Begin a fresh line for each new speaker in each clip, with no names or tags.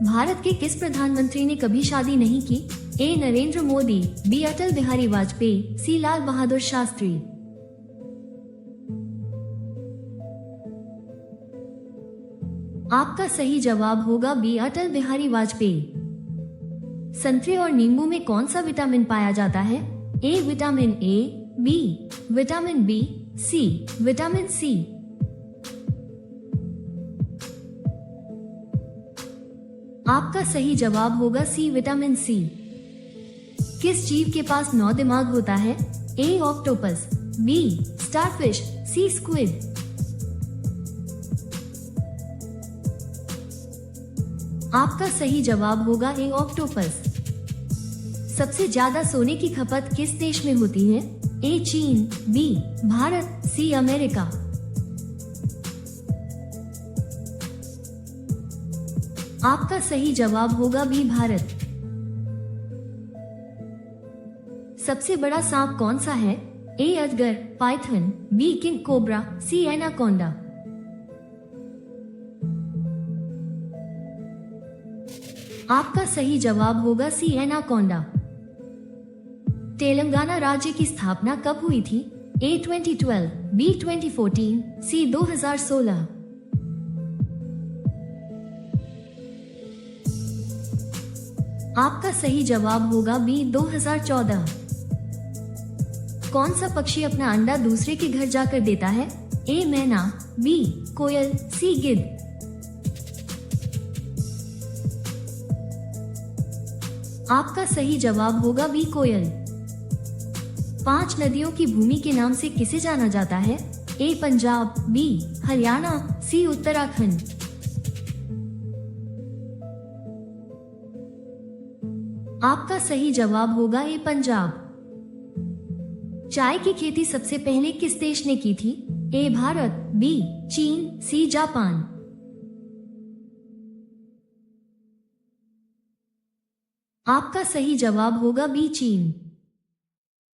भारत के किस प्रधानमंत्री ने कभी शादी नहीं की? ए नरेंद्र मोदी, बी अटल बिहारी वाजपेयी, सी लाल बहादुर शास्त्री। आपका सही जवाब होगा बी अटल बिहारी वाजपेयी। संतरे और नींबू में कौन सा विटामिन पाया जाता है? A vitamin A, B vitamin B, C vitamin C. आपका सही जवाब होगा सी विटामिन सी। किस जीव के पास 9 दिमाग होता है? ए ऑक्टोपस, बी स्टारफिश, सी स्क्विड। आपका सही जवाब होगा ए ऑक्टोपस। सबसे ज्यादा सोने की खपत किस देश में होती है? ए चीन, बी भारत, सी अमेरिका। आपका सही जवाब होगा बी भारत। सबसे बड़ा सांप कौन सा है? ए अजगर, python, B king cobra, C anaconda. आपका सही जवाब होगा सी एनाकोंडा। तेलंगाना राज्य की स्थापना कब हुई थी? ए 2012, बी 2014, सी 2016। आपका सही जवाब होगा बी 2014। कौन सा पक्षी अपना अंडा दूसरे के घर जाकर देता है? ए मैना, बी कोयल, सी गिद्ध। आपका सही जवाब होगा बी कोयल। 5 नदियों की भूमि के नाम से किसे जाना जाता है? ए पंजाब, बी हरियाणा, सी उत्तराखंड। आपका सही जवाब होगा ए पंजाब। चाय की खेती सबसे पहले किस देश ने की थी? ए भारत, बी चीन, सी जापान। आपका सही जवाब होगा बी चीन।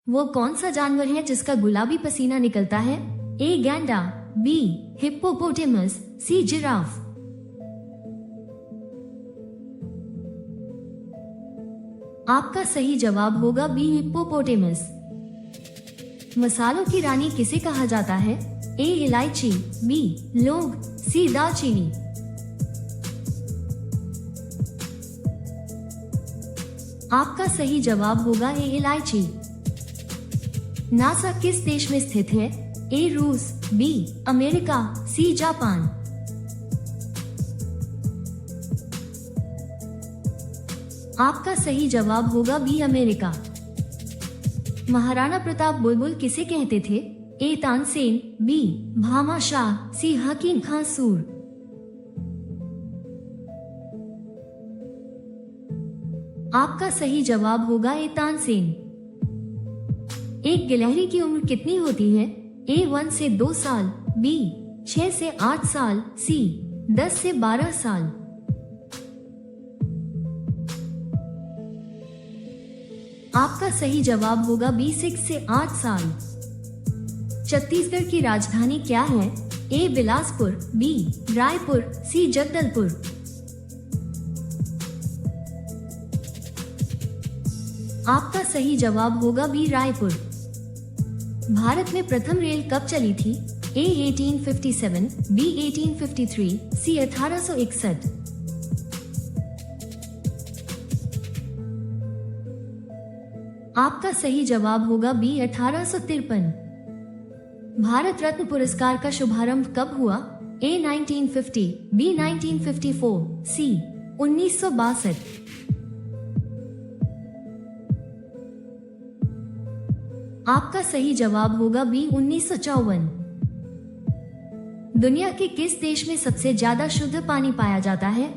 वो कौन सा जानवर है जिसका गुलाबी पसीना निकलता है? ए गैंडा, बी हिप्पोपोटेमस, सी जिराफ। आपका सही जवाब होगा बी हिप्पोपोटेमस। मसालों की रानी किसे कहा जाता है? ए इलायची, बी लौंग, सी दालचीनी। आपका सही जवाब होगा ए इलायची। नासा किस देश में स्थित है? ए रूस, बी अमेरिका, सी जापान। आपका सही जवाब होगा बी अमेरिका। महाराणा प्रताप बुलबुल किसे कहते थे? ए तानसेन, बी भामा शाह, सी हकीम खां सूर। आपका सही जवाब होगा ए तानसेन। एक गिलहरी की उम्र कितनी होती है? ए 1 से 2 साल, बी 6 से 8 साल, सी 10 से 12 साल। आपका सही जवाब होगा बी 6 से 8 साल। छत्तीसगढ़ की राजधानी क्या है? ए बिलासपुर, बी रायपुर, सी जगदलपुर। आपका सही जवाब होगा बी रायपुर। भारत में प्रथम रेल कब चली थी? ए 1857, बी 1853, सी 1861। आपका सही जवाब होगा बी 1853। भारत रत्न पुरस्कार का शुभारंभ कब हुआ? ए 1950, बी 1954, सी 1962। आपका सही जवाब होगा बी 1954। दुनिया के किस देश में सबसे ज्यादा शुद्ध पानी पाया जाता है?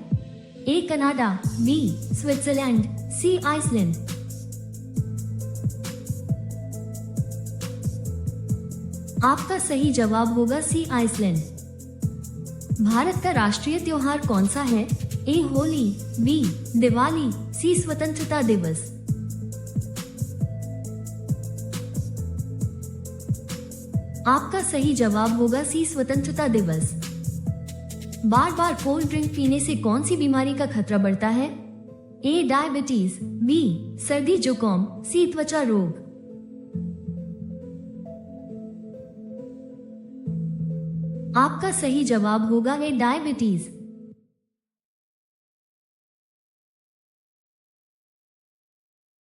A Canada, B Switzerland, C Iceland. आपका सही जवाब होगा सी आइसलैंड। भारत का राष्ट्रीय त्योहार कौन सा है? ए होली, बी दिवाली, सी स्वतंत्रता दिवस। आपका सही जवाब होगा सी स्वतंत्रता दिवस। बार बार कोल्ड ड्रिंक पीने से कौन सी बीमारी का खतरा बढ़ता है? ए डायबिटीज, बी सर्दी जुकाम, सी त्वचा रोग। आपका सही जवाब होगा ए डायबिटीज।